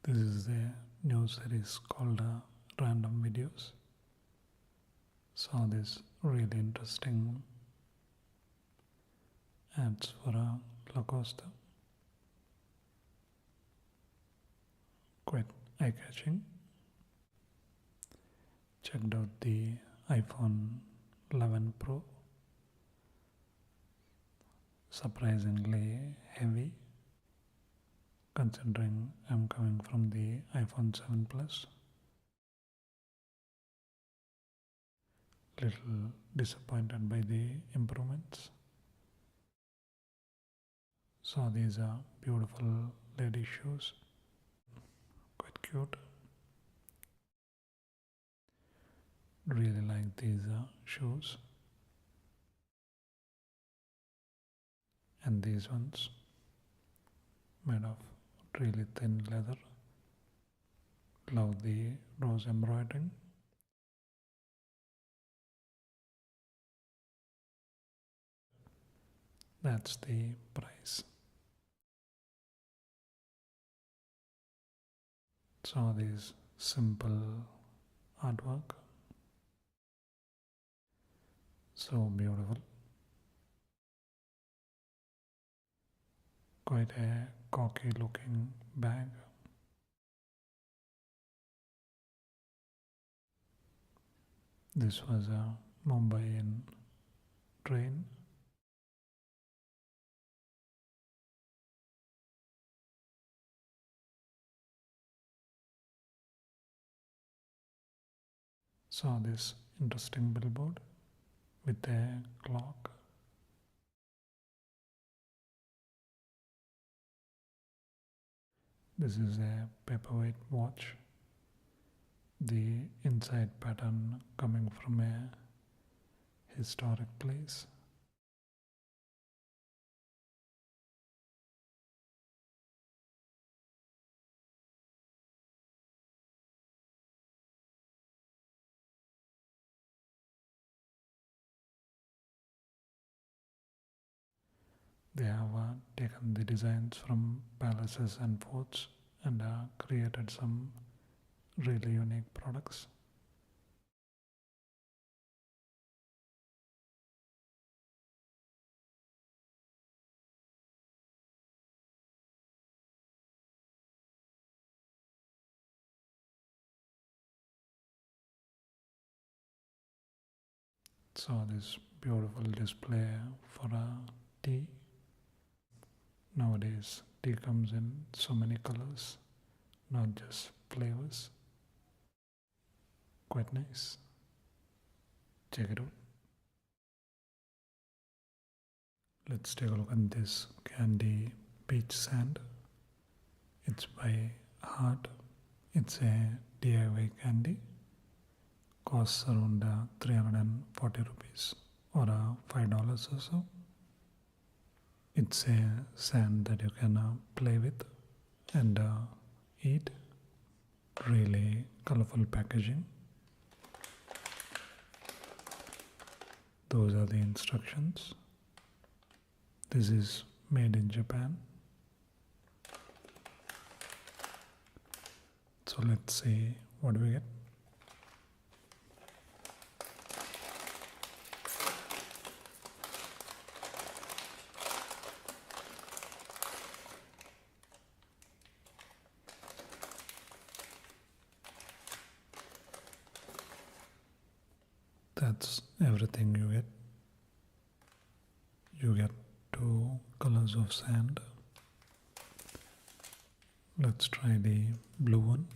This is a new series called Random Videos. Saw this really interesting ads for a Lacoste. Quite eye-catching. Checked out the iPhone 11 Pro. Surprisingly heavy, considering I'm coming from the iPhone 7 Plus. Little disappointed by the improvements. Saw these beautiful lady shoes, quite cute. Really like these shoes, and these ones made of really thin leather. Love the rose embroidering. That's the price. Saw this simple artwork, so beautiful. Quite a cocky looking bag. This was a Mumbai train. Saw this interesting billboard with a clock. This is a paperweight watch. The inside pattern coming from a historic place. They have taken the designs from palaces and forts and created some really unique products. Saw this beautiful display for tea. Nowadays, tea comes in so many colors, not just flavors. Quite nice. Check it out. Let's take a look at this candy peach sand. It's by Heart. It's a DIY candy. Costs around 340 rupees or $5 or so. It's a sand that you can play with and eat. Really colorful packaging. Those are the instructions. This is made in Japan. So let's see what we get. That's everything you get. You get 2 colors of sand. Let's try the blue one.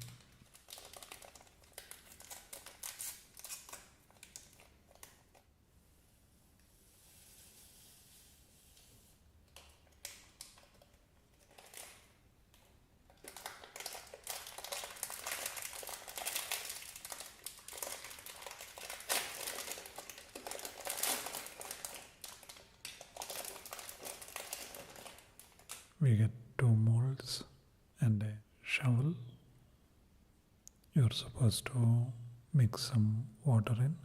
We get 2 molds and a shovel. You're supposed to mix some water in.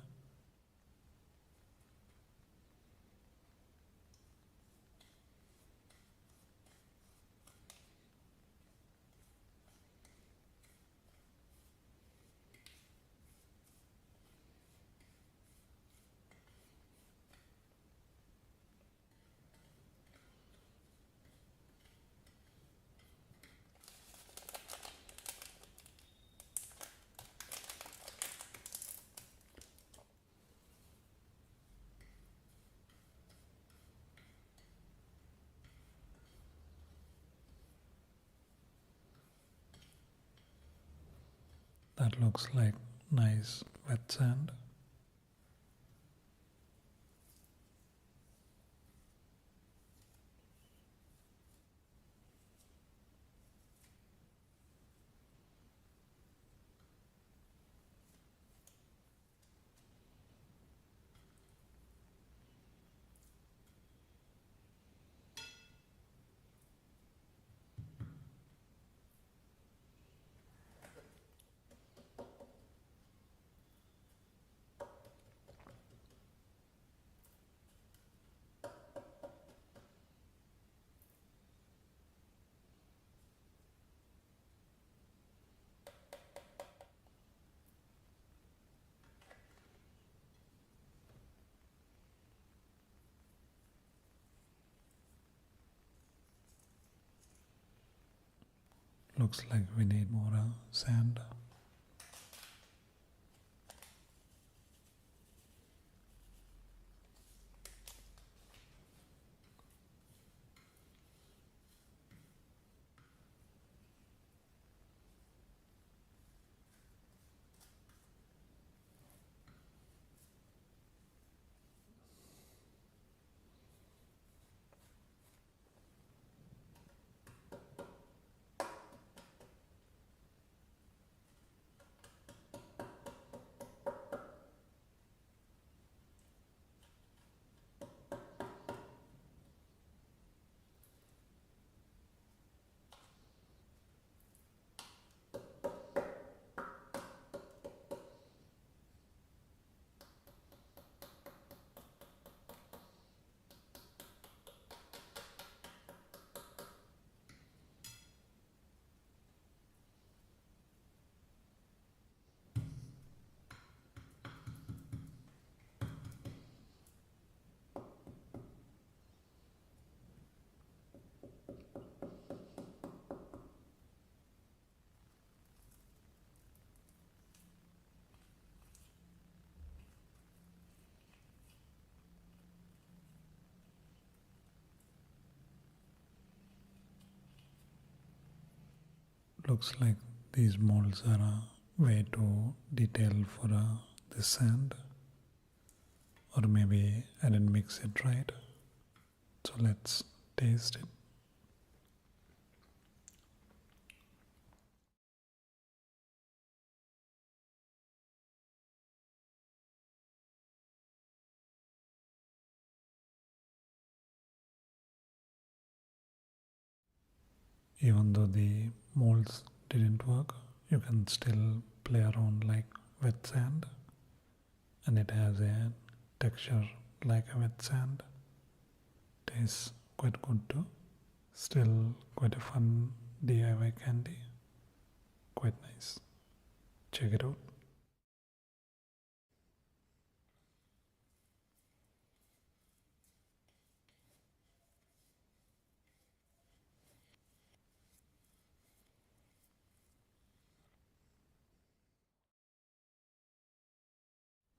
That looks like nice wet sand. Looks like we need more sand. Looks like these molds are way too detailed for this sand, or maybe I didn't mix it right. So let's taste it. Even though the molds didn't work, you can still play around like wet sand, and it has a texture like a wet sand. Tastes quite good too. Still quite a fun DIY candy. Quite nice. Check it out.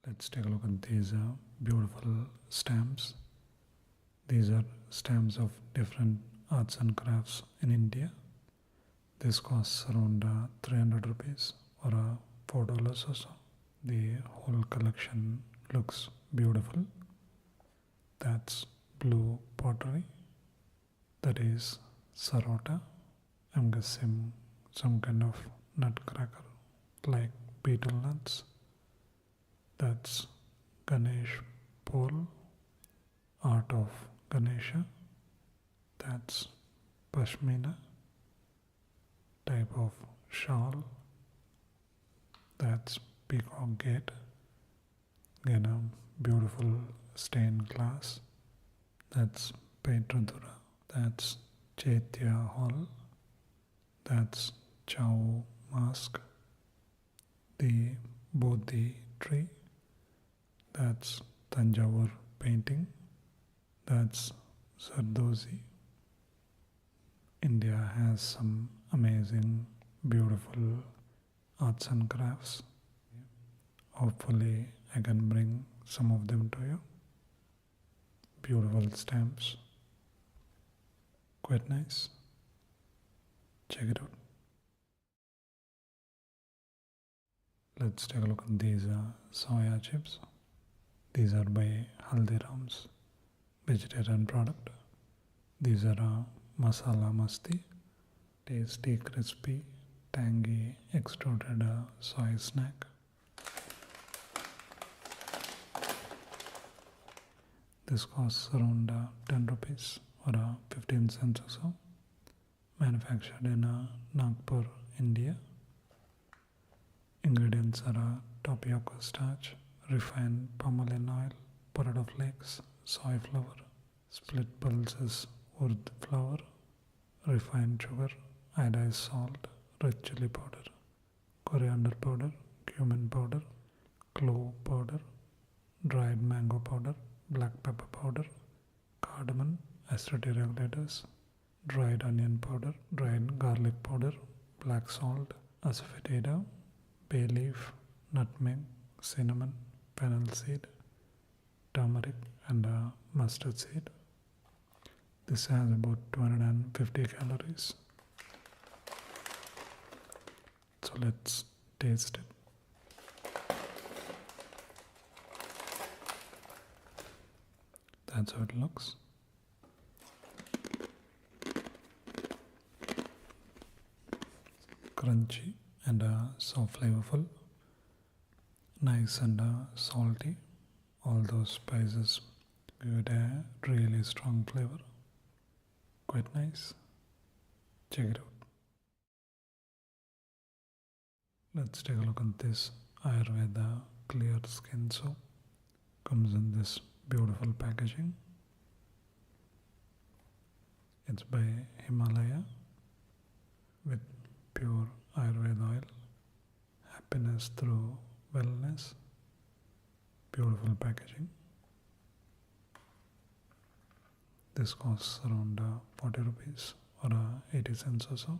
Let's take a look at these beautiful stamps. These are stamps of different arts and crafts in India. This costs around 300 rupees or $4 or so. The whole collection looks beautiful. That's blue pottery. That is sarota. I'm guessing some kind of nutcracker like betel nuts. That's Ganesh pole, art of Ganesha. That's pashmina, type of shawl. That's peacock gate. Again, a beautiful stained glass. That's Petradura. That's Chaitya hall. That's Chow mask. The Bodhi tree. That's Tanjavur painting. That's Sardozi. India has some amazing, beautiful arts and crafts. Hopefully, I can bring some of them to you. Beautiful stamps. Quite nice. Check it out. Let's take a look at these soya chips. These are by Haldiram's vegetarian product. These are masala masti, tasty, crispy, tangy, extruded soy snack. This costs around 10 rupees or 15 cents or so. Manufactured in Nagpur, India. Ingredients are tapioca starch, refined palm oil, potato flakes, soy flour, split pulses urd flour, refined sugar, iodized salt, red chili powder, coriander powder, cumin powder, clove powder, dried mango powder, black pepper powder, cardamom, acidity regulators, dried onion powder, dried garlic powder, black salt, asafoetida, bay leaf, nutmeg, cinnamon, fennel seed, turmeric and mustard seed. This has about 250 calories. So let's taste it. That's how it looks. Crunchy and so flavorful. Nice and salty. All those spices give it a really strong flavor. Quite nice. Check it out. Let's take a look at this Ayurveda clear skin soap. Comes in this beautiful packaging. It's by Himalaya with pure Ayurveda oil. Happiness through wellness. Beautiful packaging. This costs around 40 rupees or 80 cents or so.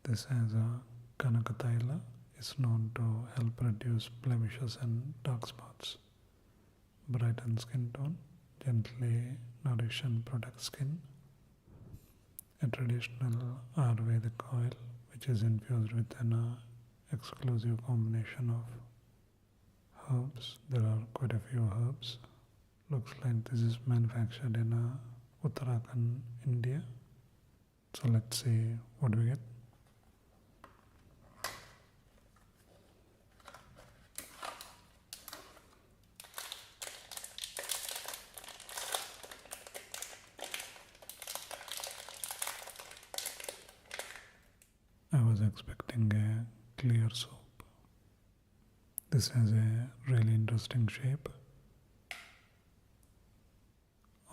This has a Kanakataila, is known to help reduce blemishes and dark spots, brighten skin tone, gently nourish and protect skin. A traditional Ayurvedic oil which is infused with an exclusive combination of herbs. There are quite a few herbs. Looks like this is manufactured in Uttarakhand, India. So let's see what we get. I was expecting a clear soap. This has a really interesting shape.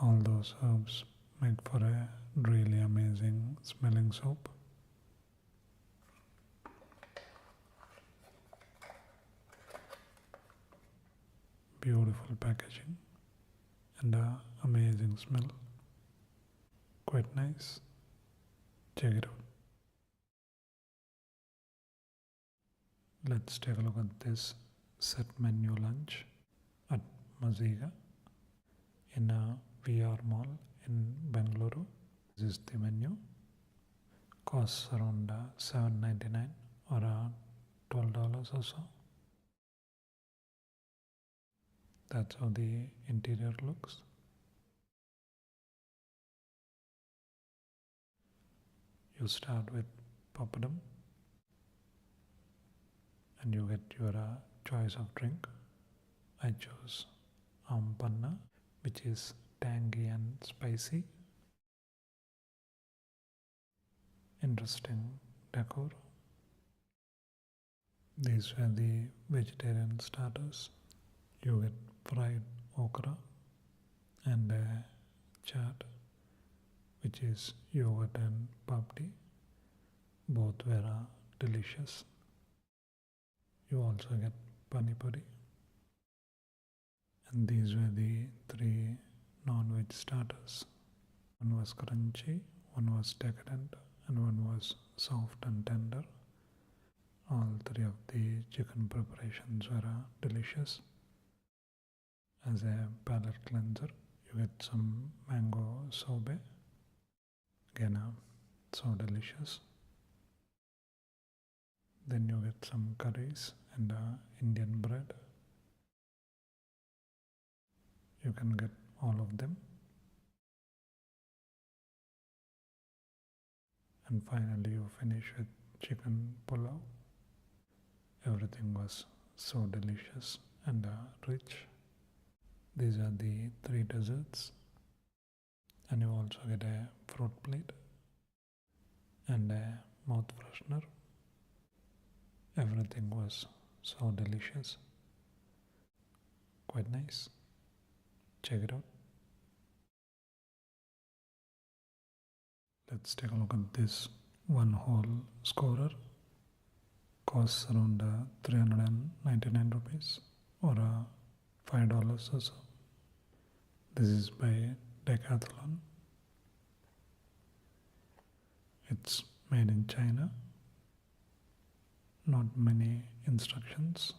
All those herbs make for a really amazing smelling soap. Beautiful packaging and amazing smell. Quite nice. Check it out. Let's take a look at this set menu lunch at Maziga in a VR mall in Bengaluru. This is the menu. Costs around $7.99 or $12 or so. That's how the interior looks. You start with papadum and you get your choice of drink. I chose panna, which is tangy and spicy. Interesting decor. These were the vegetarian starters. You get fried okra and chaat, which is yogurt and papdi. Both were delicious. You also get pani puri. And these were the three non-veg starters. One was crunchy, one was decadent, and one was soft and tender. All three of the chicken preparations were delicious. As a palate cleanser, you get some mango sorbet. Again, so delicious. Then you get some curries and Indian bread. You can get all of them. And finally you finish with chicken pulao. Everything was so delicious and rich. These are the 3 desserts. And you also get a fruit plate and a mouth freshener. Everything was so delicious. Quite nice. Check it out. Let's take a look at this one whole scorer. Costs around 399 rupees or $5 or so. This is by Decathlon. It's made in China. Not many instructions.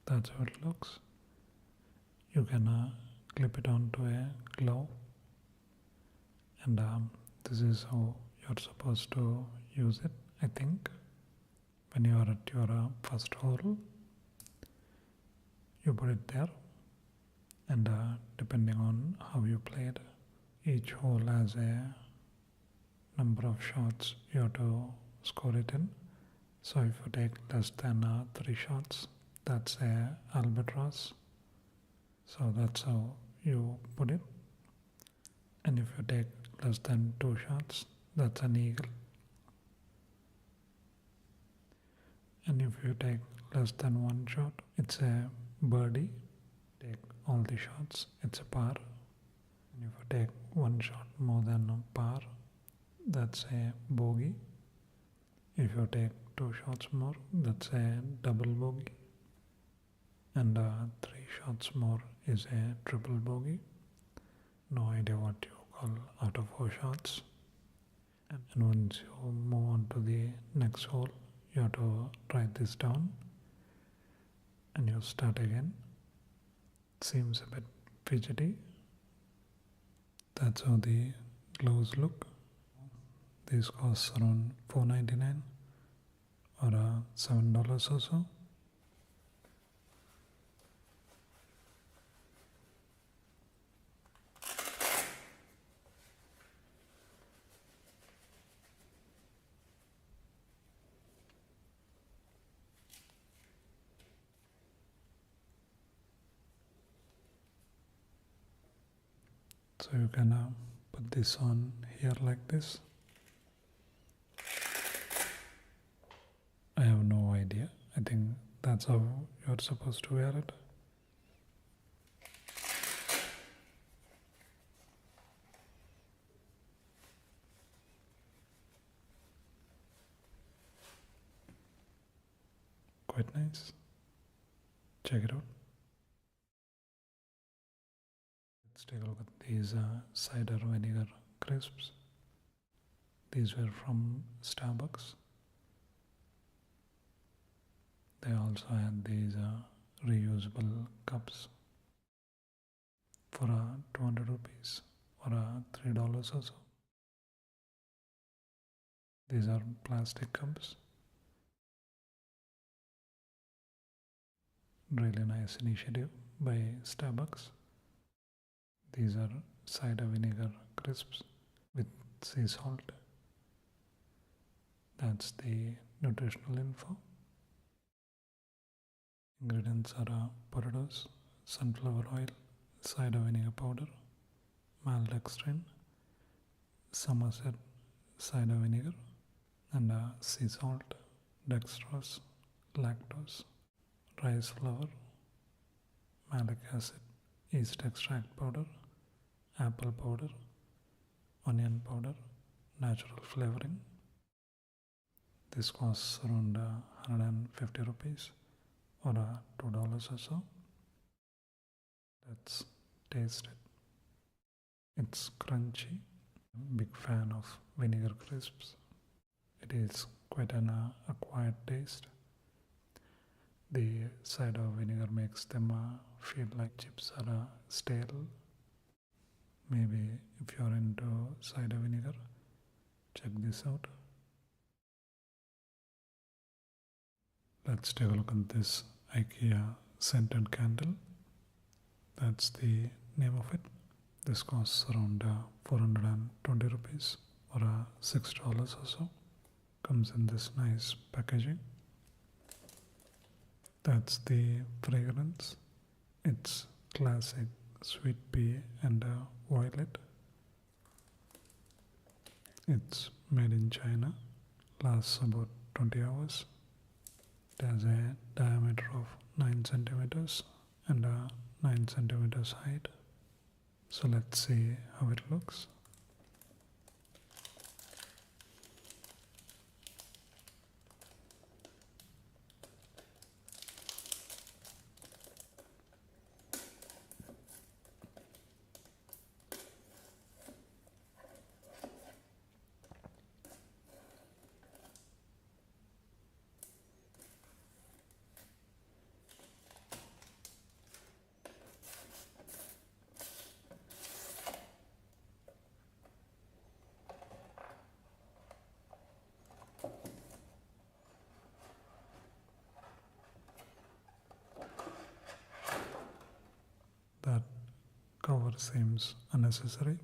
That's how it looks. You can clip it onto a glove, and this is how you're supposed to use it, I think. When you are at your first hole, you put it there, and depending on how you played, each hole has a number of shots you have to score it in. So if you take less than 3 shots, that's a albatross. So that's how you put it. And if you take less than 2 shots, that's an eagle. And if you take less than 1 shot, it's a birdie. Take all the shots, it's a par. And if you take 1 shot more than a par, that's a bogey. If you take 2 shots more, that's a double bogey. And 3 shots more is a triple bogey. No idea what you call out of 4 shots. And once you move on to the next hole, you have to write this down and you start again. Seems a bit fidgety. That's how the gloves look. These cost around $4.99 or $7 or so. So you can put this on here like this. I have no idea. I think that's how you're supposed to wear it. Quite nice. Check it out. Let's take a look at these cider vinegar crisps. These were from Starbucks. They also had these reusable cups for 200 rupees or $3 or so. These are plastic cups. Really nice initiative by Starbucks. These are cider vinegar crisps with sea salt. That's the nutritional info. Ingredients are potatoes, sunflower oil, cider vinegar powder, maltodextrin, Somerset cider vinegar, and sea salt, dextrose, lactose, rice flour, malic acid, yeast extract powder, apple powder, onion powder, natural flavoring. This costs around 150 rupees or $2 or so. Let's taste it. It's crunchy. Big fan of vinegar crisps. It is quite an acquired taste. The cider vinegar makes them feel like chips are stale. Maybe if you're into cider vinegar, check this out. Let's take a look at this Ikea scented candle. That's the name of it. This costs around 420 rupees or $6 or so. Comes in this nice packaging. That's the fragrance. It's classic sweet pea and violet. It's made in China. Lasts about 20 hours. It has a diameter of 9 centimeters and 9 centimeters height. So let's see how it looks. That cover seems unnecessary.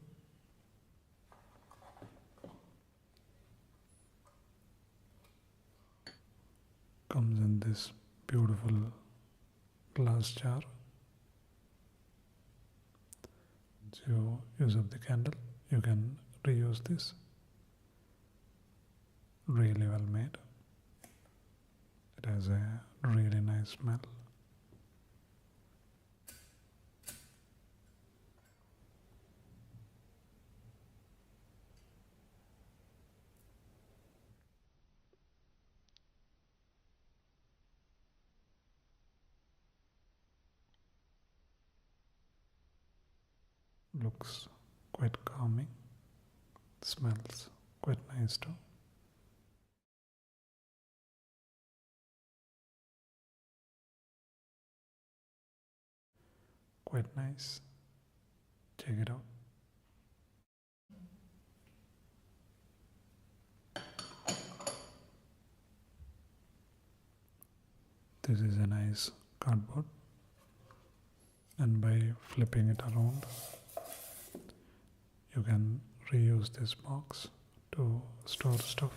Comes in this beautiful glass jar. Once you use up the candle, you can reuse this. Really well made. It has a really nice smell. Looks quite calming. Smells quite nice too. Quite nice. Check it out. This is a nice cardboard, and by flipping it around, you can reuse this box to store stuff.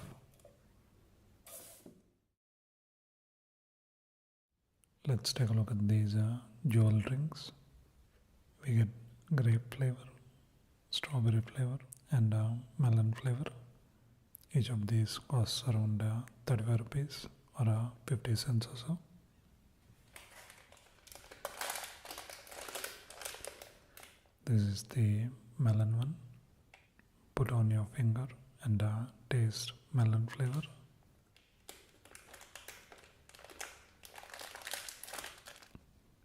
Let's take a look at these jewel drinks. We get grape flavor, strawberry flavor, and melon flavor. Each of these costs around 35 rupees or 50 cents or so. This is the melon one. Put on your finger and taste melon flavor.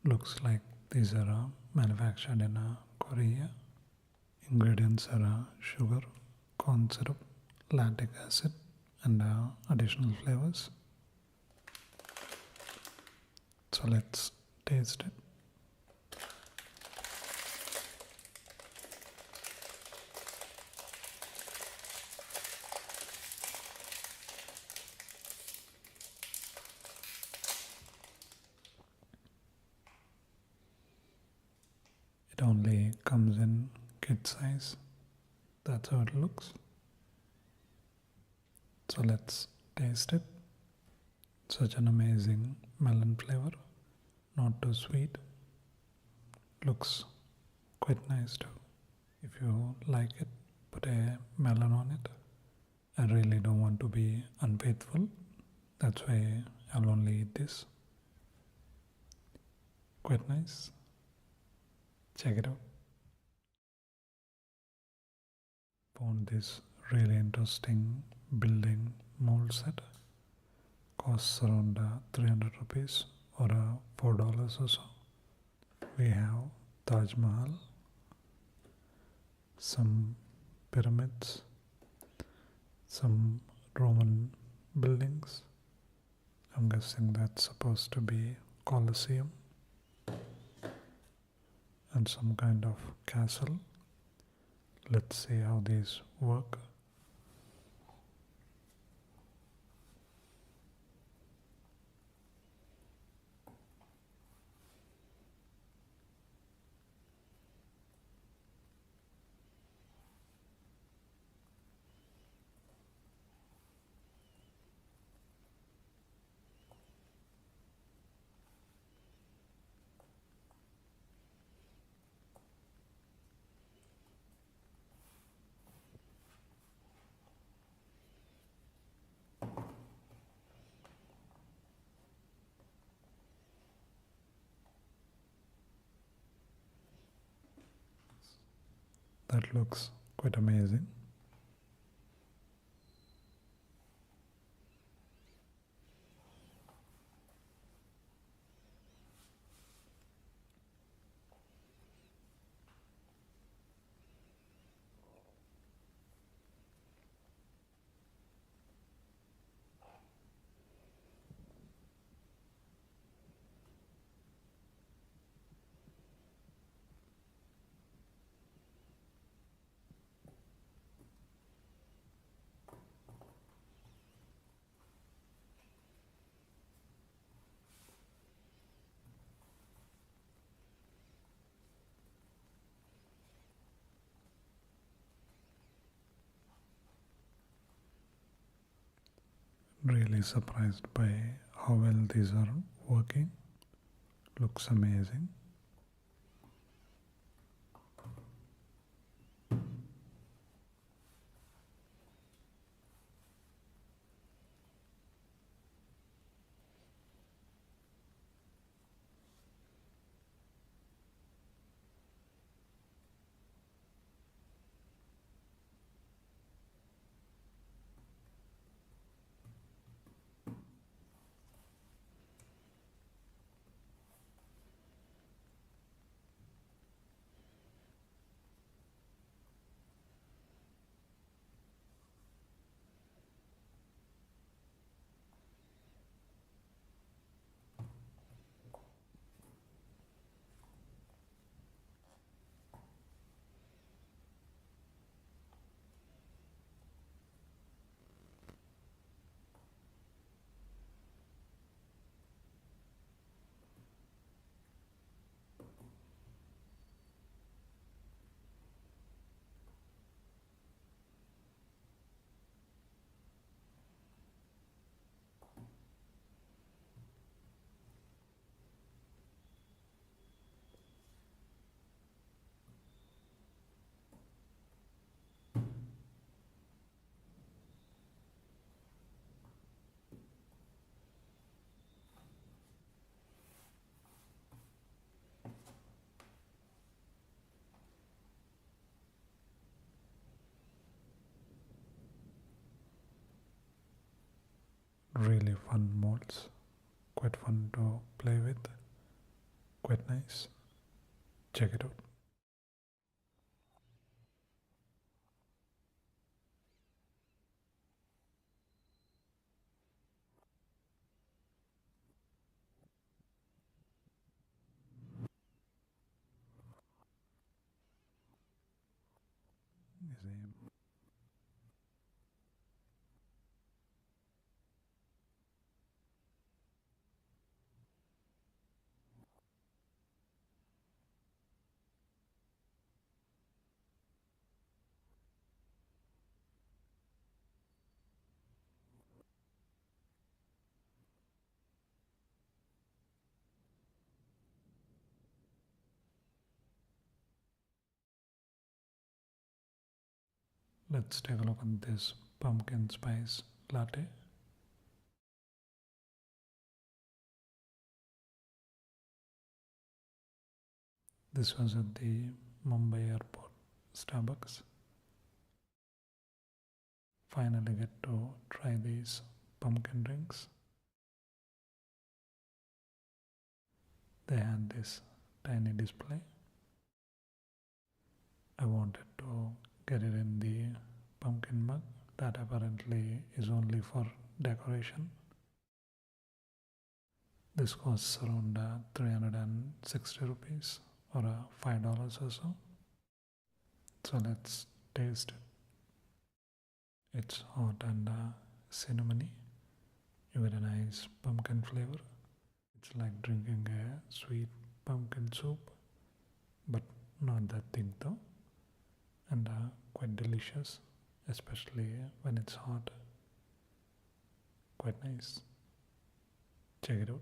Looks like these are manufactured in Korea. Ingredients are sugar, corn syrup, lactic acid, and additional flavors. So let's taste it. It only comes in kid size. That's how it looks. So let's taste it. Such an amazing melon flavor. Not too sweet. Looks quite nice too. If you like it, put a melon on it. I really don't want to be unfaithful. That's why I'll only eat this. Quite nice. Check it out. Found this really interesting building mold set. Costs around 300 rupees or $4 or so. We have Taj Mahal, some pyramids, some Roman buildings. I'm guessing that's supposed to be Colosseum, and some kind of castle. Let's see how these work. That looks quite amazing. Really surprised by how well these are working. Looks amazing. Really fun molds. Quite fun to play with. Quite nice. Check it out. Is Let's take a look at this pumpkin spice latte. This was at the Mumbai airport Starbucks. Finally get to try these pumpkin drinks. They had this tiny display. I wanted to get it in the pumpkin mug that apparently is only for decoration. This costs around 360 rupees or $5 or so. So let's taste. It's hot and cinnamony. You get a nice pumpkin flavor. It's like drinking a sweet pumpkin soup, but not that thick though, and quite delicious, especially when it's hot. Quite nice. Check it out.